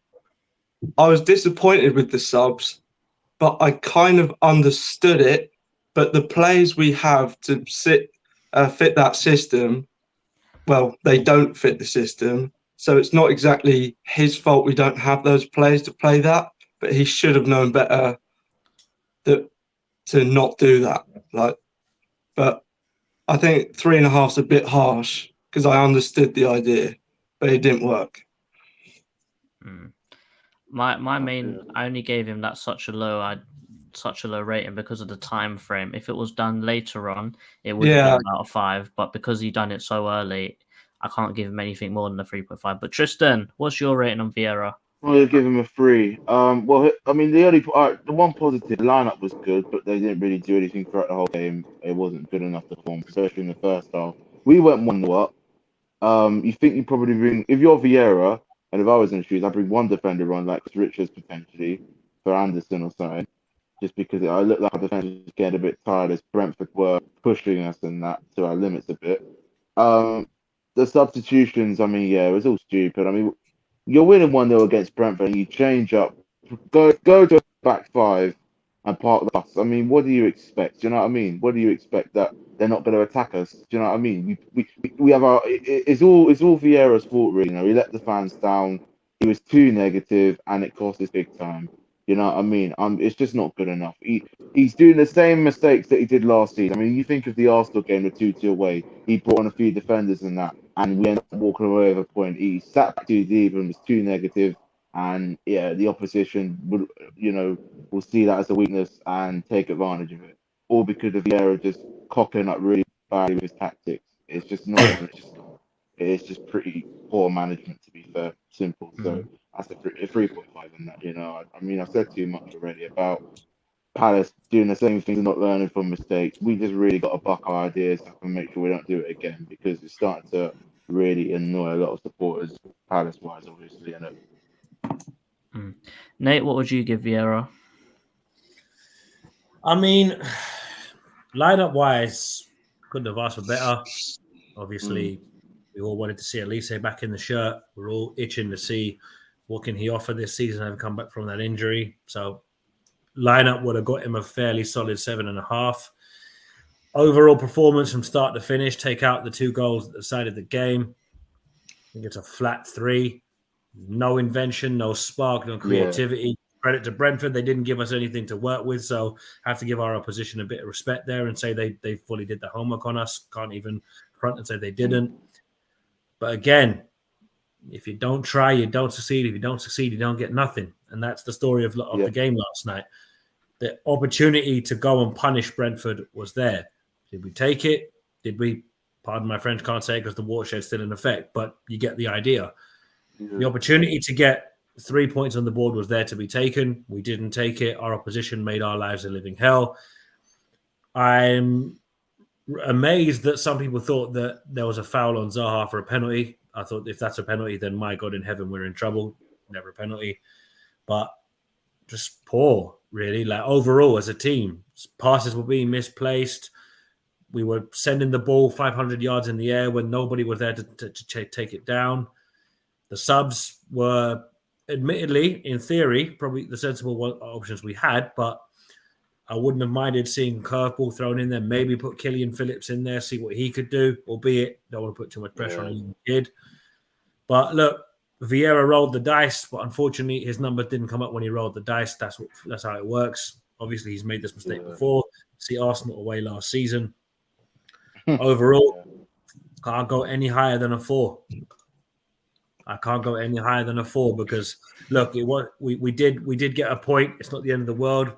I was disappointed with the subs, but I kind of understood it. But the players we have to fit that system, well, they don't fit the system. So it's not exactly his fault we don't have those players to play that, but he should have known better to not do that. But I think 3.5 is a bit harsh because I understood the idea, but it didn't work. My main, I only gave him that such a low rating because of the time frame. If it was done later on, it would have been about a 5. But because he done it so early, I can't give him anything more than a 3.5. But Tristan, what's your rating on Vieira? I'll give him a 3. Well, I mean, the one positive, the lineup was good, but they didn't really do anything throughout the whole game. It wasn't good enough to perform, especially in the first half. We went 1-0 up. You think you probably bring, if you're Vieira, and if I was in the shoes, I'd bring one defender on, like Richards potentially, for Anderson or something, just because I looked like our defence was getting a bit tired as Brentford were pushing us and that to our limits a bit. The substitutions, I mean, it was all stupid. I mean, you're winning 1-0 against Brentford and you change up, go to a back 5 and park the bus. I mean, what do you expect? Do you know what I mean? What do you expect that they're not going to attack us? Do you know what I mean? We have it's all Vieira's fault, really. You know, he let the fans down. He was too negative and it cost us big time. You know what I mean? It's just not good enough. He's doing the same mistakes that he did last season. I mean, you think of the Arsenal game, the 2-2 away. He brought on a few defenders and that, and we ended up walking away with a point. He sat back too deep and was too negative, and the opposition will see that as a weakness and take advantage of it. All because of Vieira just cocking up really badly with his tactics. It's just not. It's just pretty poor management, to be fair. Simple. So that's a 3.5 in that. You know, I mean, I've said too much already about Palace doing the same things and not learning from mistakes. We just really got to buck our ideas up and make sure we don't do it again, because it's starting to really annoy a lot of supporters, Palace-wise, obviously. Nate, what would you give Vieira? I mean, lineup-wise, couldn't have asked for better. Obviously, we all wanted to see Elise back in the shirt. We're all itching to see what can he offer this season, having come back from that injury. So lineup would have got him a fairly solid 7.5. Overall performance from start to finish, take out the 2 goals that decided the game. I think it's a flat 3. No invention, no spark, no creativity. Credit to Brentford, they didn't give us anything to work with, so have to give our opposition a bit of respect there and say they fully did the homework on us. Can't even front and say they didn't. But again, if you don't try, you don't succeed. If you don't succeed, you don't get nothing. And that's the story of the game last night. The opportunity to go and punish Brentford was there. Did we take it? Did we? Pardon my French, can't say it because the watershed's still in effect, but you get the idea. The opportunity to get 3 points on the board was there to be taken. We didn't take it. Our opposition made our lives a living hell. I'm amazed that some people thought that there was a foul on Zaha for a penalty. I thought if that's a penalty, then my God in heaven, we're in trouble. Never a penalty. But just poor, really. Like overall, as a team, passes were being misplaced. We were sending the ball 500 yards in the air when nobody was there to take it down. The subs were, admittedly, in theory, probably the sensible options we had, but I wouldn't have minded seeing curveball thrown in there. Maybe put Killian Phillips in there, see what he could do, albeit don't want to put too much pressure on a young kid. But look, Vieira rolled the dice, but unfortunately his numbers didn't come up when he rolled the dice. That's how it works. Obviously, he's made this mistake before. See Arsenal away last season. Overall, can't go any higher than a 4. I can't go any higher than a 4 because look, we did get a point. It's not the end of the world,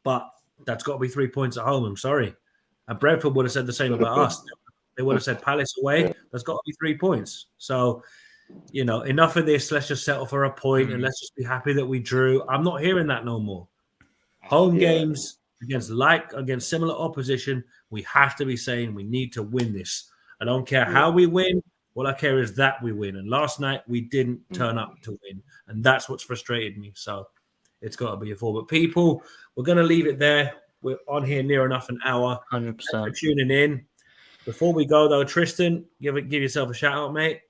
but that's got to be 3 points at home. I'm sorry. And Brentford would have said the same about us. They would have said Palace away. That's got to be 3 points. So, enough of this. Let's just settle for a point and let's just be happy that we drew. I'm not hearing that no more. Home games against similar opposition, we have to be saying we need to win this. I don't care how we win. All I care is that we win. And last night, we didn't turn up to win. And that's what's frustrated me. So it's got to be a 4. But people, we're going to leave it there. We're on here near enough an hour. 100%. Thanks for tuning in. Before we go, though, Tristan, give yourself a shout-out, mate.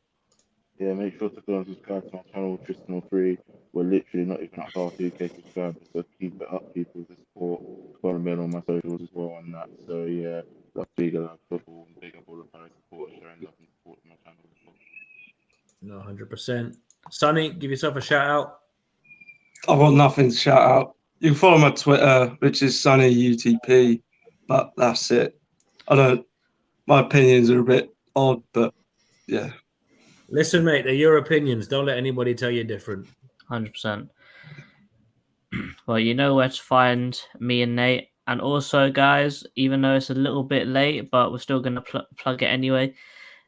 Yeah, make sure to go and subscribe to my channel, Tristan03. We're literally not even at 2K subscribers, so keep it up, people, to support. Follow me on my socials as well on that. So, yeah, love big love football and big up all the Paris supporters, sharing love and support to my channel as well. No, 100%. Sonny, give yourself a shout-out. I've got nothing to shout out. You can follow my Twitter, which is SunnyUTP, but that's it. My opinions are a bit odd, but yeah. Listen, mate, they're your opinions. Don't let anybody tell you different. 100%. Well, you know where to find me and Nate. And also, guys, even though it's a little bit late, but we're still going to plug it anyway.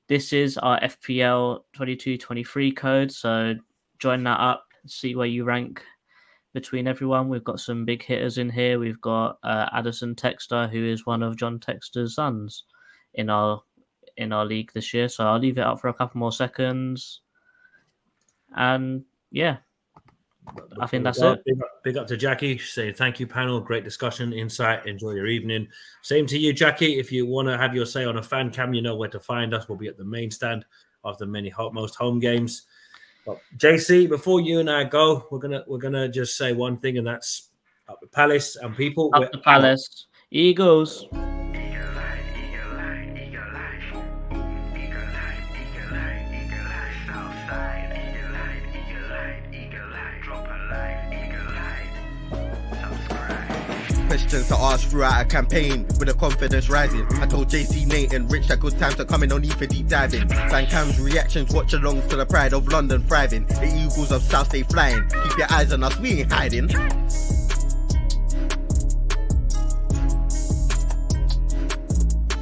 This is our FPL 22-23 code. So join that up, see where you rank between everyone. We've got some big hitters in here. We've got Addison Texter, who is one of John Texter's sons in our league this year. So I'll leave it up for a couple more seconds. And yeah, I think that's it. Big up to Jackie, saying thank you, panel. Great discussion, insight. Enjoy your evening. Same to you, Jackie. If you want to have your say on a fan cam, you know where to find us. We'll be at the main stand after most home games. But JC, before you and I go, we're gonna just say one thing, and that's up the Palace and people. Up the Palace, Eagles. Questions to ask throughout a campaign with the confidence rising. I told JC, Nate and Rich that good times are coming, no need for deep diving. Van Cam's reactions, watch alongs to the pride of London thriving. The Eagles of South stay flying. Keep your eyes on us, we ain't hiding.